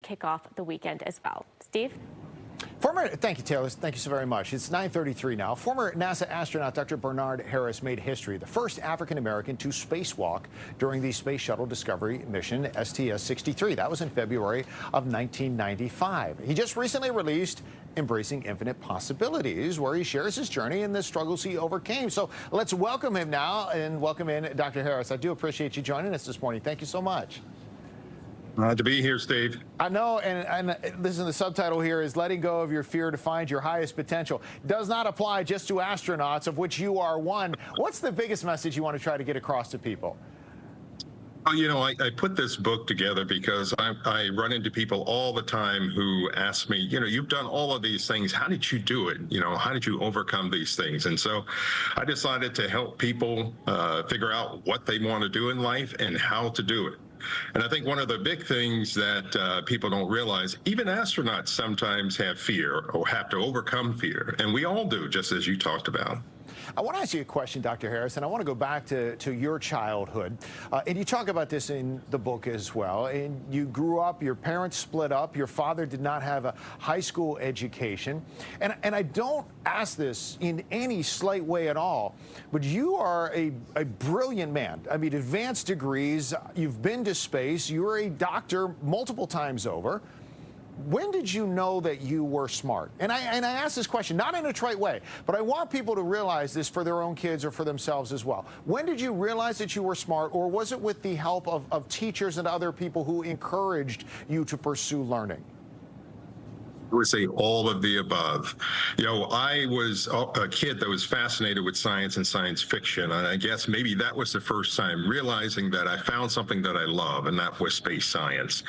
kick off the weekend as well. Steve? Thank you, Taylor. Thank you so very much. It's 9:33 now. Former NASA astronaut Dr. Bernard Harris made history, the first African-American to spacewalk during the Space Shuttle Discovery mission STS-63. That was in February of 1995. He just recently released Embracing Infinite Possibilities, where he shares his journey and the struggles he overcame. So let's welcome him now and welcome in Dr. Harris. I do appreciate you joining us this morning. Thank you so much. Glad to be here, Steve. I know, and listen, the subtitle here is Letting Go of Your Fear to Find Your Highest Potential. Does not apply just to astronauts, of which you are one. What's the biggest message you want to try to get across to people? Well, you know, I put this book together because I run into people all the time who ask me, you know, you've done all of these things. How did you do it? You know, how did you overcome these things? And so I decided to help people figure out what they want to do in life and how to do it. And I think one of the big things that people don't realize, even astronauts sometimes have fear or have to overcome fear. And we all do, just as you talked about. I want to ask you a question, Dr. Harris, and I want to go back to your childhood. And you talk about this in the book as well. And you grew up, your parents split up, your father did not have a high school education. And I don't ask this in any slight way at all, but you are a brilliant man. I mean, advanced degrees, you've been to space, you're a doctor multiple times over. When did you know that you were smart? And I ask this question, not in a trite way, but I want people to realize this for their own kids or for themselves as well. When did you realize that you were smart, or was it with the help of teachers and other people who encouraged you to pursue learning? I would say all of the above. You know, I was a kid that was fascinated with science and science fiction, and I guess maybe that was the first time realizing that I found something that I love, and that was space science.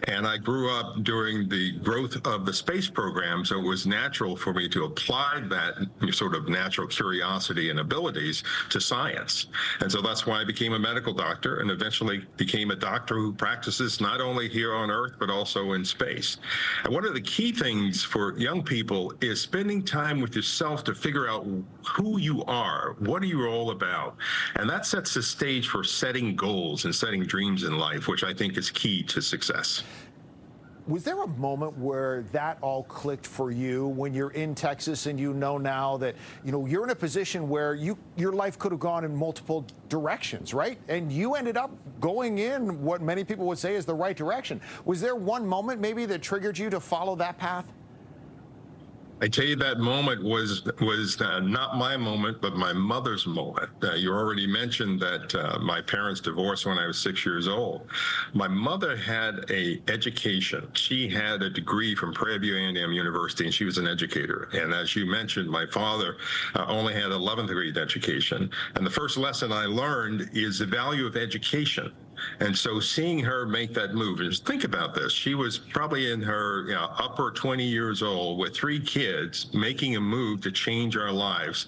And I grew up during the growth of the space program, so it was natural for me to apply that sort of natural curiosity and abilities to science. And so that's why I became a medical doctor and eventually became a doctor who practices not only here on Earth, but also in space. And one of the key things for young people is spending time with yourself to figure out who you are, what are you all about, and that sets the stage for setting goals and setting dreams in life, which I think is key to success. Was there a moment where that all clicked for you when you're in Texas and you know now that, you know, you're in a position where your life could have gone in multiple directions, right? And you ended up going in what many people would say is the right direction. Was there one moment maybe that triggered you to follow that path? I tell you, that moment was not my moment, but my mother's moment. You already mentioned that my parents divorced when I was 6 years old. My mother had an education. She had a degree from Prairie View A&M University, and she was an educator. And as you mentioned, my father only had 11th grade education. And the first lesson I learned is the value of education. And so seeing her make that move, and just think about this, she was probably in her upper 20 years old with 3 kids, making a move to change our lives,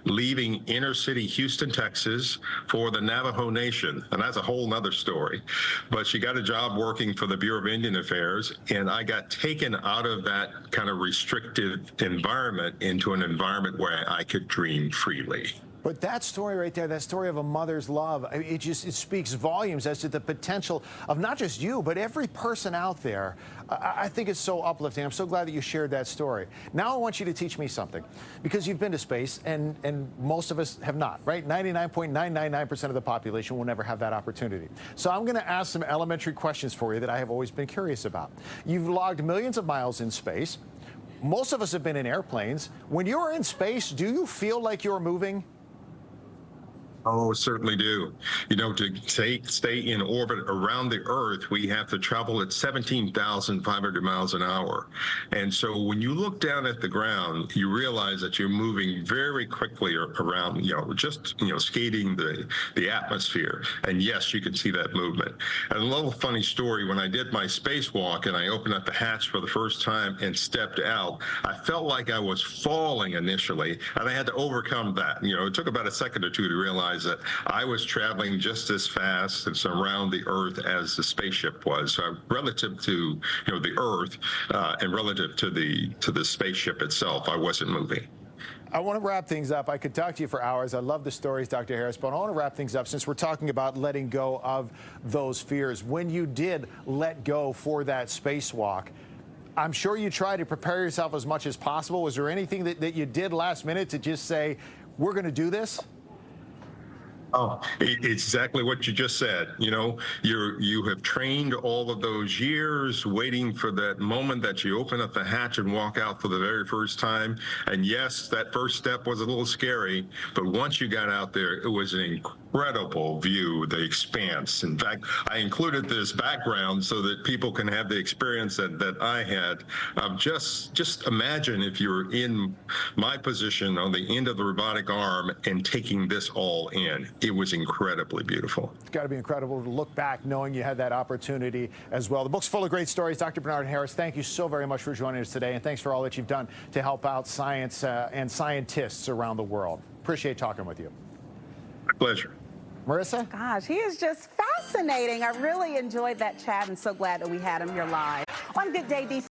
leaving inner city Houston, Texas for the Navajo Nation. And that's a whole nother story. But she got a job working for the Bureau of Indian Affairs, and I got taken out of that kind of restrictive environment into an environment where I could dream freely. But that story right there, that story of a mother's love, it speaks volumes as to the potential of not just you, but every person out there. I think it's so uplifting. I'm so glad that you shared that story. Now I want you to teach me something, because you've been to space, and most of us have not, right? 99.999% of the population will never have that opportunity. So I'm going to ask some elementary questions for you that I have always been curious about. You've logged millions of miles in space. Most of us have been in airplanes. When you're in space, do you feel like you're moving? Oh, certainly do. You know, to stay in orbit around the Earth, we have to travel at 17,500 miles an hour. And so when you look down at the ground, you realize that you're moving very quickly around, just skating the atmosphere. And yes, you can see that movement. And a little funny story, when I did my spacewalk and I opened up the hatch for the first time and stepped out, I felt like I was falling initially, and I had to overcome that. It took about a second or two to realize that I was traveling just as fast and around the Earth as the spaceship was. So relative to the Earth and relative to the spaceship itself, I wasn't moving. I want to wrap things up. I could talk to you for hours. I love the stories, Dr. Harris, but I want to wrap things up since we're talking about letting go of those fears. When you did let go for that spacewalk, I'm sure you tried to prepare yourself as much as possible. Was there anything that you did last minute to just say, we're going to do this? Oh, it's exactly what you just said. You know, you have trained all of those years waiting for that moment that you open up the hatch and walk out for the very first time. And yes, that first step was a little scary, but once you got out there, it was an incredible view, the expanse. In fact, I included this background so that people can have the experience that I had. Just imagine if you're in my position on the end of the robotic arm and taking this all in. It was incredibly beautiful. It's got to be incredible to look back knowing you had that opportunity as well. The book's full of great stories. Dr. Bernard Harris, thank you so very much for joining us today, and thanks for all that you've done to help out science and scientists around the world. Appreciate talking with you. My pleasure. Marissa? Gosh, he is just fascinating. I really enjoyed that chat and so glad that we had him here live on Good Day, DC.